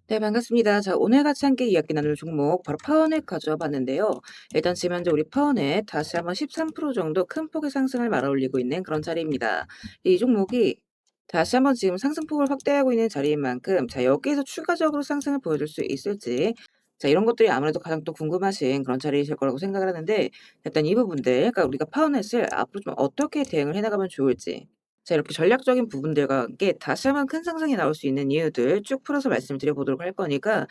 네, 반갑습니다. 자, 오늘 같이 함께 이야기 나눌 종목 바로 파워넷 가져와 봤는데요. 일단 지금 현재 우리 파워넷 다시 한번 13% 정도 큰 폭의 상승을 말아올리고 있는 그런 자리입니다. 이 종목이 다시 한번 지금 상승폭을 확대하고 있는 자리인 만큼 자, 여기에서 추가적으로 상승을 보여줄 수 있을지 자, 이런 것들이 아무래도 가장 또 궁금하신 그런 자리이실 거라고 생각을 하는데 일단 이 부분들, 그러니까 우리가 파워넷을 앞으로 좀 어떻게 대응을 해나가면 좋을지 자, 이렇게 전략적인 부분들과 함께 다시 한번 큰 상승이 나올 수 있는 이유들 쭉 풀어서 말씀을 드려보도록 할 거니까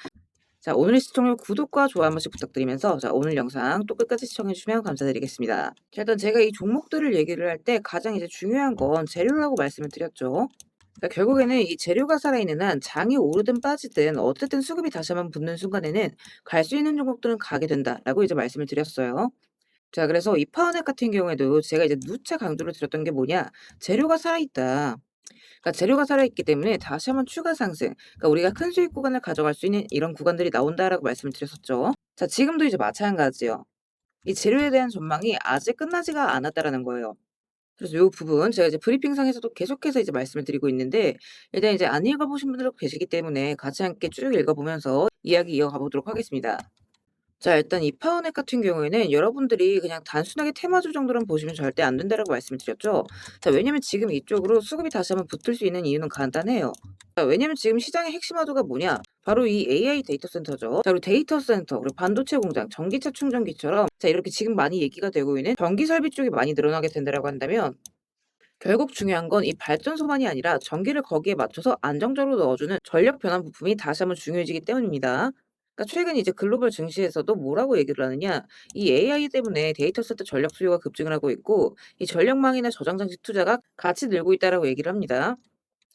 자, 오늘의 시청률 구독과 좋아요 한 번씩 부탁드리면서 자, 오늘 영상 또 끝까지 시청해 주시면 감사드리겠습니다. 자, 일단 제가 이 종목들을 얘기를 할 때 가장 이제 중요한 건 재료라고 말씀을 드렸죠. 그러니까 결국에는 이 재료가 살아있는 한 장이 오르든 빠지든 어쨌든 수급이 다시 한번 붙는 순간에는 갈 수 있는 종목들은 가게 된다라고 이제 말씀을 드렸어요. 자, 그래서 이 파워넷 같은 경우에도 제가 이제 누차 강조를 드렸던 게 뭐냐? 재료가 살아있다. 그러니까 재료가 살아있기 때문에 다시 한번 추가 상승, 그러니까 우리가 큰 수익 구간을 가져갈 수 있는 이런 구간들이 나온다라고 말씀을 드렸었죠. 자, 지금도 이제 마찬가지요. 이 재료에 대한 전망이 아직 끝나지가 않았다라는 거예요. 그래서 요 부분 제가 이제 브리핑상에서도 계속해서 이제 말씀을 드리고 있는데 일단 이제 안 읽어보신 분들도 계시기 때문에 같이 함께 쭉 읽어보면서 이야기 이어가 보도록 하겠습니다. 자, 일단 이 파워넷 같은 경우에는 여러분들이 그냥 단순하게 테마주 정도로는 보시면 절대 안 된다라고 말씀을 드렸죠. 자, 왜냐면 지금 이쪽으로 수급이 다시 한번 붙을 수 있는 이유는 간단해요. 자, 왜냐면 지금 시장의 핵심 화두가 뭐냐? 바로 이 AI 데이터 센터죠. 자, 그리고 데이터 센터, 그리고 반도체 공장, 전기차 충전기처럼 자, 이렇게 지금 많이 얘기가 되고 있는 전기 설비 쪽이 많이 늘어나게 된다라고 한다면 결국 중요한 건 이 발전소만이 아니라 전기를 거기에 맞춰서 안정적으로 넣어주는 전력 변환 부품이 다시 한번 중요해지기 때문입니다. 그러니까 최근 이제 글로벌 증시에서도 뭐라고 얘기를 하느냐? 이 AI 때문에 데이터 센터 전력 수요가 급증을 하고 있고 이 전력망이나 저장 장치 투자가 같이 늘고 있다라고 얘기를 합니다.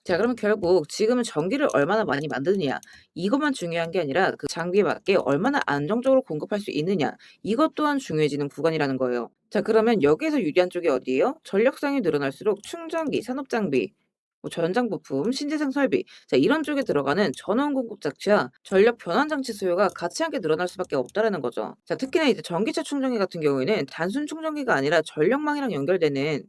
자, 그러면 결국 지금은 전기를 얼마나 많이 만드느냐 이것만 중요한 게 아니라 그 장비에 맞게 얼마나 안정적으로 공급할 수 있느냐 이것 또한 중요해지는 구간이라는 거예요. 자, 그러면 여기에서 유리한 쪽이 어디예요? 전력상이 늘어날수록 충전기, 산업장비, 뭐 전장 부품, 신재생 설비 자, 이런 쪽에 들어가는 전원 공급 장치와 전력 변환 장치 수요가 같이 함께 늘어날 수밖에 없다라는 거죠. 자, 특히나 이제 전기차 충전기 같은 경우에는 단순 충전기가 아니라 전력망이랑 연결되는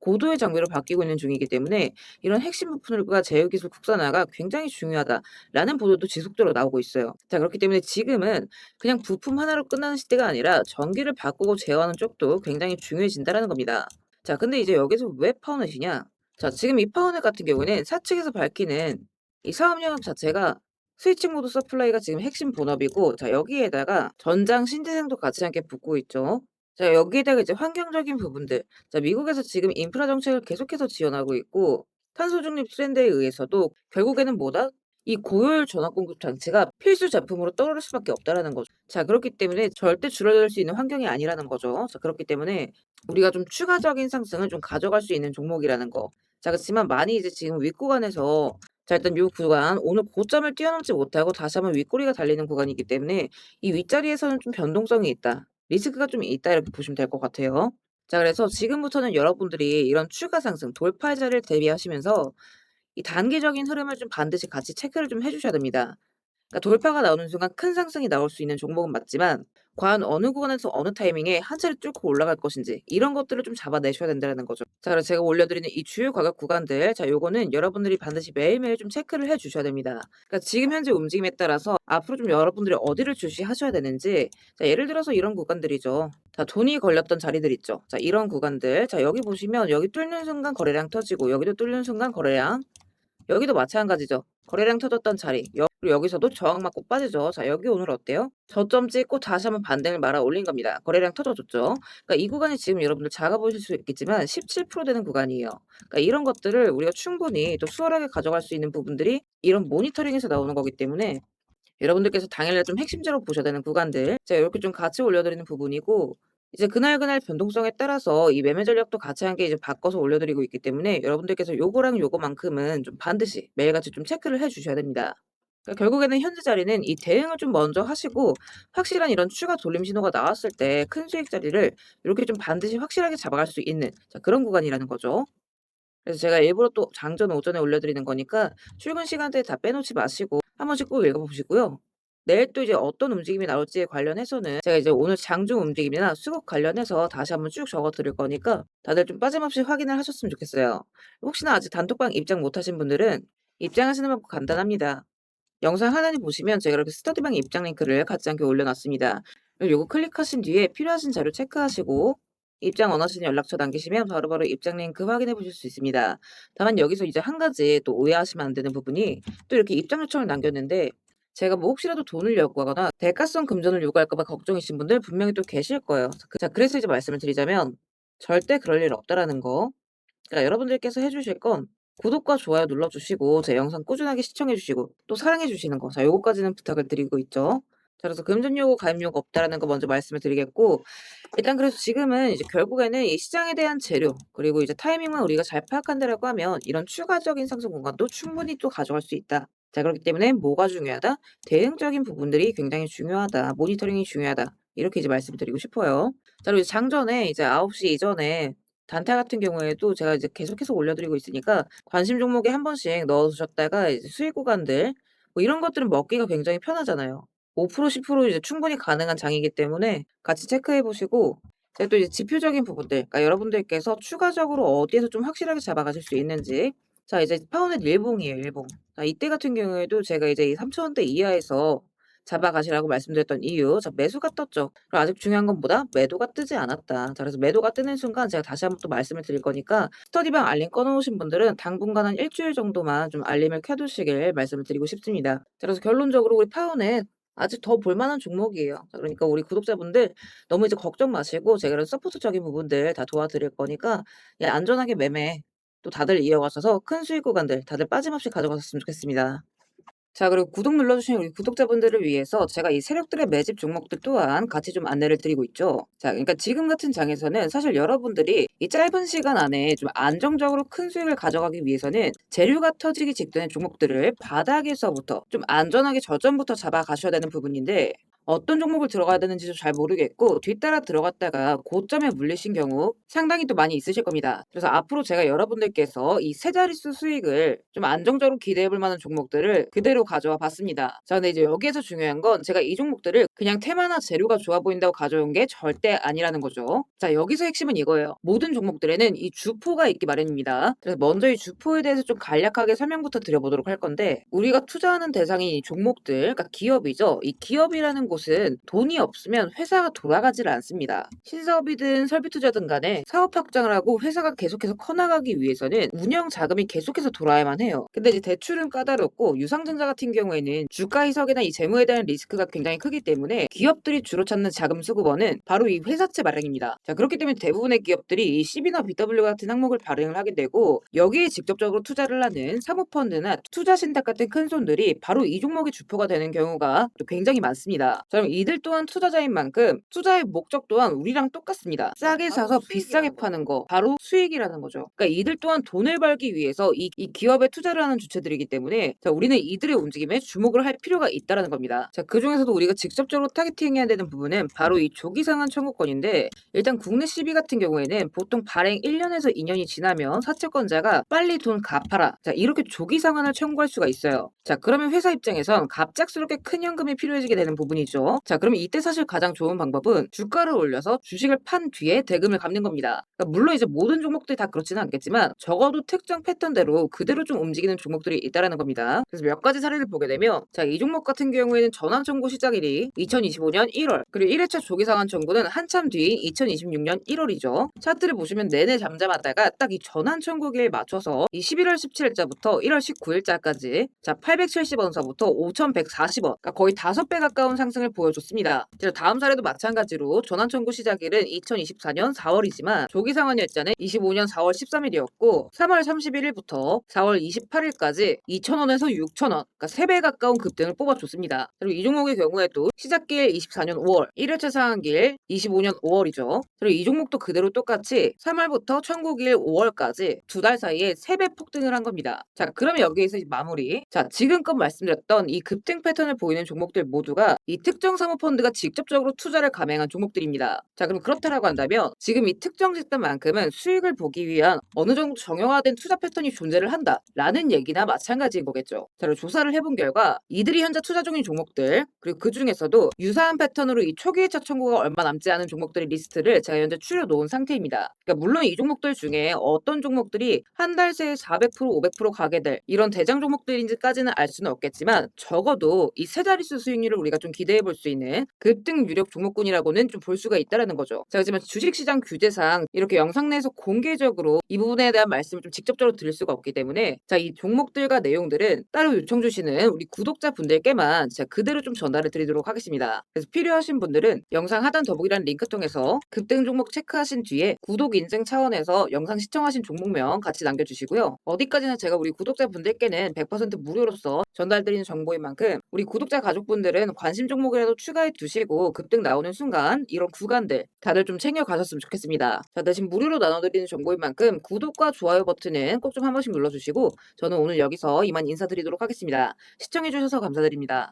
고도의 장비로 바뀌고 있는 중이기 때문에 이런 핵심 부품들과 제휴기술 국산화가 굉장히 중요하다라는 보도도 지속적으로 나오고 있어요. 자, 그렇기 때문에 지금은 그냥 부품 하나로 끝나는 시대가 아니라 전기를 바꾸고 제어하는 쪽도 굉장히 중요해진다라는 겁니다. 자, 근데 이제 여기서 왜 파워넷이냐? 자, 지금 이 파워넷 같은 경우에는 사측에서 밝히는 이 사업 영역 자체가 스위칭 모드 서플라이가 지금 핵심 본업이고 자, 여기에다가 전장 신재생도 같이 함께 붙고 있죠. 자, 여기에다가 이제 환경적인 부분들 자, 미국에서 지금 인프라 정책을 계속해서 지원하고 있고 탄소 중립 트렌드에 의해서도 결국에는 뭐다? 이 고효율 전원 공급 장치가 필수 제품으로 떠오를 수밖에 없다라는 거죠. 자, 그렇기 때문에 절대 줄어들 수 있는 환경이 아니라는 거죠. 자, 그렇기 때문에 우리가 좀 추가적인 상승을 좀 가져갈 수 있는 종목이라는 거. 자, 그렇지만 많이 이제 지금 윗구간에서 자, 일단 요 구간 오늘 고점을 뛰어넘지 못하고 다시 한번 윗꼬리가 달리는 구간이기 때문에 이 윗자리에서는 좀 변동성이 있다. 리스크가 좀 있다 이렇게 보시면 될 것 같아요. 자, 그래서 지금부터는 여러분들이 이런 추가 상승, 돌파 자리를 대비하시면서 이 단기적인 흐름을 좀 반드시 같이 체크를 좀 해 주셔야 됩니다. 그러니까 돌파가 나오는 순간 큰 상승이 나올 수 있는 종목은 맞지만 과연 어느 구간에서 어느 타이밍에 한 차례 뚫고 올라갈 것인지 이런 것들을 좀 잡아내셔야 된다는 거죠. 자, 그래서 제가 올려드리는 이 주요 가격 구간들 자, 요거는 여러분들이 반드시 매일매일 좀 체크를 해 주셔야 됩니다. 그러니까 지금 현재 움직임에 따라서 앞으로 좀 여러분들이 어디를 주시하셔야 되는지 자, 예를 들어서 이런 구간들이죠. 자, 돈이 걸렸던 자리들 있죠. 자, 이런 구간들 자, 여기 보시면 여기 뚫는 순간 거래량 터지고 여기도 뚫는 순간 거래량 여기도 마찬가지죠. 거래량 터졌던 자리. 그리고 여기서도 저항 맞고 빠지죠. 자, 여기 오늘 어때요? 저점 찍고 다시 한번 반등을 말아 올린 겁니다. 거래량 터져줬죠. 그러니까 이 구간이 지금 여러분들 작아 보실 수 있겠지만 17% 되는 구간이에요. 그러니까 이런 것들을 우리가 충분히 또 수월하게 가져갈 수 있는 부분들이 이런 모니터링에서 나오는 거기 때문에 여러분들께서 당일날 좀 핵심적으로 보셔야 되는 구간들 제가 이렇게 좀 같이 올려드리는 부분이고 이제 그날그날 변동성에 따라서 이 매매 전략도 같이 함께 이제 바꿔서 올려드리고 있기 때문에 여러분들께서 요거랑 요거만큼은 좀 반드시 매일같이 좀 체크를 해 주셔야 됩니다. 그러니까 결국에는 현재 자리는 이 대응을 좀 먼저 하시고 확실한 이런 추가 돌림 신호가 나왔을 때 큰 수익 자리를 이렇게 좀 반드시 확실하게 잡아갈 수 있는 자, 그런 구간이라는 거죠. 그래서 제가 일부러 또 장전 오전에 올려드리는 거니까 출근 시간대에 다 빼놓지 마시고 한 번씩 꼭 읽어보시고요. 내일 또 이제 어떤 움직임이 나올지에 관련해서는 제가 이제 오늘 장중 움직임이나 수급 관련해서 다시 한번 쭉 적어 드릴 거니까 다들 좀 빠짐없이 확인을 하셨으면 좋겠어요. 혹시나 아직 단톡방 입장 못 하신 분들은 입장하시는 방법 간단합니다. 영상 하나를 보시면 제가 이렇게 스터디방 입장 링크를 같이 함께 올려놨습니다. 그리고 요거 클릭하신 뒤에 필요하신 자료 체크하시고 입장 원하시는 연락처 남기시면 바로바로 입장 링크 확인해 보실 수 있습니다. 다만 여기서 이제 한 가지 또 오해하시면 안 되는 부분이 또 이렇게 입장 요청을 남겼는데 제가 뭐 혹시라도 돈을 요구하거나 대가성 금전을 요구할까 봐 걱정이신 분들 분명히 또 계실 거예요. 자, 그래서 이제 말씀을 드리자면 절대 그럴 일 없다라는 거. 그러니까 여러분들께서 해 주실 건 구독과 좋아요 눌러 주시고 제 영상 꾸준하게 시청해 주시고 또 사랑해 주시는 거. 자, 요거까지는 부탁을 드리고 있죠. 자, 그래서 금전 요구, 가입 요구 없다라는 거 먼저 말씀을 드리겠고 일단 그래서 지금은 이제 결국에는 이 시장에 대한 재료 그리고 이제 타이밍만 우리가 잘 파악한다라고 하면 이런 추가적인 상승 공간도 충분히 또 가져갈 수 있다. 자, 그렇기 때문에 뭐가 중요하다? 대응적인 부분들이 굉장히 중요하다. 모니터링이 중요하다. 이렇게 이제 말씀드리고 싶어요. 자, 그리고 장전에 이제 9시 이전에 단타 같은 경우에도 제가 이제 계속해서 올려드리고 있으니까 관심 종목에 한 번씩 넣어두셨다가 이제 수익 구간들 뭐 이런 것들은 먹기가 굉장히 편하잖아요. 5% 10% 이제 충분히 가능한 장이기 때문에 같이 체크해 보시고 제가 또 이제 지표적인 부분들 그러니까 여러분들께서 추가적으로 어디에서 좀 확실하게 잡아가실 수 있는지 자 이제 파운드 일봉이에요 일봉. 자 이때 같은 경우에도 제가 이제 이 3,000원대 이하에서 잡아가시라고 말씀드렸던 이유. 자, 매수가 떴죠. 그리고 아직 중요한 건 뭐다? 매도가 뜨지 않았다. 자, 그래서 매도가 뜨는 순간 제가 다시 한번 또 말씀을 드릴 거니까 스터디방 알림 꺼놓으신 분들은 당분간 한 일주일 정도만 좀 알림을 켜두시길 말씀을 드리고 싶습니다. 자, 그래서 결론적으로 우리 파운은 아직 더 볼만한 종목이에요. 자, 그러니까 우리 구독자분들 너무 이제 걱정 마시고 제가 이런 서포트적인 부분들 다 도와드릴 거니까 예, 안전하게 매매 또 다들 이어가셔서 큰 수익 구간들 다들 빠짐없이 가져가셨으면 좋겠습니다. 자, 그리고 구독 눌러주신 우리 구독자분들을 위해서 제가 이 세력들의 매집 종목들 또한 같이 좀 안내를 드리고 있죠. 자, 그러니까 지금 같은 장에서는 사실 여러분들이 이 짧은 시간 안에 좀 안정적으로 큰 수익을 가져가기 위해서는 재료가 터지기 직전의 종목들을 바닥에서부터 좀 안전하게 저점부터 잡아가셔야 되는 부분인데 어떤 종목을 들어가야 되는지도 잘 모르겠고 뒤따라 들어갔다가 고점에 물리신 경우 상당히 또 많이 있으실 겁니다. 그래서 앞으로 제가 여러분들께서 이 세 자릿수 수익을 좀 안정적으로 기대해 볼 만한 종목들을 그대로 가져와 봤습니다. 자, 근데 이제 여기에서 중요한 건 제가 이 종목들을 그냥 테마나 재료가 좋아 보인다고 가져온 게 절대 아니라는 거죠. 자, 여기서 핵심은 이거예요. 모든 종목들에는 이 주포가 있기 마련입니다. 그래서 먼저 이 주포에 대해서 좀 간략하게 설명부터 드려보도록 할 건데 우리가 투자하는 대상이 이 종목들, 그러니까 기업이죠. 이 기업이라는 곳은 돈이 없으면 회사가 돌아가지를 않습니다. 신사업이든 설비 투자든 간에 사업 확장을 하고 회사가 계속해서 커나가기 위해서는 운영 자금이 계속해서 돌아야만 해요. 근데 이제 대출은 까다롭고 유상증자 같은 경우에는 주가 희석이나 이 재무에 대한 리스크가 굉장히 크기 때문에 기업들이 주로 찾는 자금 수급원은 바로 이 회사채 발행입니다. 자, 그렇기 때문에 대부분의 기업들이 이 CB나 BW 같은 항목을 발행을 하게 되고 여기에 직접적으로 투자를 하는 사모펀드나 투자신탁 같은 큰 손들이 바로 이 종목의 주포가 되는 경우가 또 굉장히 많습니다. 자, 그럼 이들 또한 투자자인 만큼 투자의 목적 또한 우리랑 똑같습니다. 싸게 사서 비싸게 파는 거 바로 수익이라는 거죠. 그러니까 이들 또한 돈을 벌기 위해서 이 기업에 투자를 하는 주체들이기 때문에 자, 우리는 이들의 움직임에 주목을 할 필요가 있다라는 겁니다. 자, 그중에서도 우리가 직접적으로 타겟팅해야 되는 부분은 바로 이 조기상한 청구권인데 일단 국내 CB 같은 경우에는 보통 발행 1년에서 2년이 지나면 사채권자가 빨리 돈 갚아라. 자, 이렇게 조기 상환을 청구할 수가 있어요. 자, 그러면 회사 입장에선 갑작스럽게 큰 현금이 필요해지게 되는 부분이죠. 자, 그러면 이때 사실 가장 좋은 방법은 주가를 올려서 주식을 판 뒤에 대금을 갚는 겁니다. 그러니까 물론 이제 모든 종목들이 다 그렇지는 않겠지만 적어도 특정 패턴대로 그대로 좀 움직이는 종목들이 있다라는 겁니다. 그래서 몇 가지 사례를 보게 되면 자, 이 종목 같은 경우에는 전환 청구 시작일이 2025년 1월 그리고 1회차 조기 상환 청구는 한참 뒤 2026년 1월이죠. 차트를 보시면 내내 잠잠하다가 딱 이 전환 청구기에 맞춰서 이 11월 17일자부터 1월 19일자까지 자 870원서부터 5,140원 그러니까 거의 5배 가까운 상승을 보여줬습니다. 그래서 다음 사례도 마찬가지로 전환 청구 시작일은 2024년 4월이지만 조기 상환 일자는 25년 4월 13일이었고 3월 31일부터 4월 28일까지 2,000원에서 6,000원 그러니까 3배 가까운 급등을 뽑아줬습니다. 그리고 이 종목의 경우에도 시작길 24년 5월 1회차 상한길 25년 5월이죠. 그리고 이 종목도 그대로 똑같이 3월부터 청구길 5월까지 두 달 사이에 3배 폭등을 한 겁니다. 자, 그러면 여기에서 이제 마무리. 자, 지금껏 말씀드렸던 이 급등 패턴을 보이는 종목들 모두가 이 특정 사모펀드가 직접적으로 투자를 감행한 종목들입니다. 자, 그럼 그렇다라고 한다면 지금 이 특정 집단만큼은 수익을 보기 위한 어느 정도 정형화된 투자 패턴이 존재를 한다라는 얘기나 마찬가지인 거겠죠. 자, 그리고 조사를 해본 결과 이들이 현재 투자 중인 종목들, 그리고 그 중에서도 유사한 패턴으로 이 초기이착 청구가 얼마 남지 않은 종목들의 리스트를 제가 현재 추려놓은 상태입니다. 그러니까 물론 이 종목들 중에 어떤 종목들이 한 달 새에 400%, 500% 가게 될 이런 대장 종목들인지까지는 알 수는 없겠지만 적어도 이 세 자릿수 수익률을 우리가 좀 기대해 볼 수 있는 급등 유력 종목군이라고는 좀 볼 수가 있다라는 거죠. 자, 하지만 주식시장 규제상 이렇게 영상 내에서 공개적으로 이 부분에 대한 말씀을 좀 직접적으로 드릴 수가 없기 때문에 자, 이 종목들과 내용들은 따로 요청 주시는 우리 구독자분들께만 제가 그대로 좀 전달을 드리도록 하겠습니다. 그래서 필요하신 분들은 영상 하단 더보기란 링크 통해서 급등 종목 체크하신 뒤에 구독 인증 차원에서 영상 시청하신 종목명 같이 남겨주시고요. 어디까지나 제가 우리 구독자분들께는 100% 무료로서 전달드리는 정보인 만큼 우리 구독자 가족분들은 관심 종목이라도 추가해 두시고 급등 나오는 순간 이런 구간들 다들 좀 챙겨 가셨으면 좋겠습니다. 자, 대신 무료로 나눠드리는 정보인 만큼 구독과 좋아요 버튼은 꼭 좀 한 번씩 눌러주시고 저는 오늘 여기서 이만 인사드리도록 하겠습니다. 시청해주셔서 감사드립니다.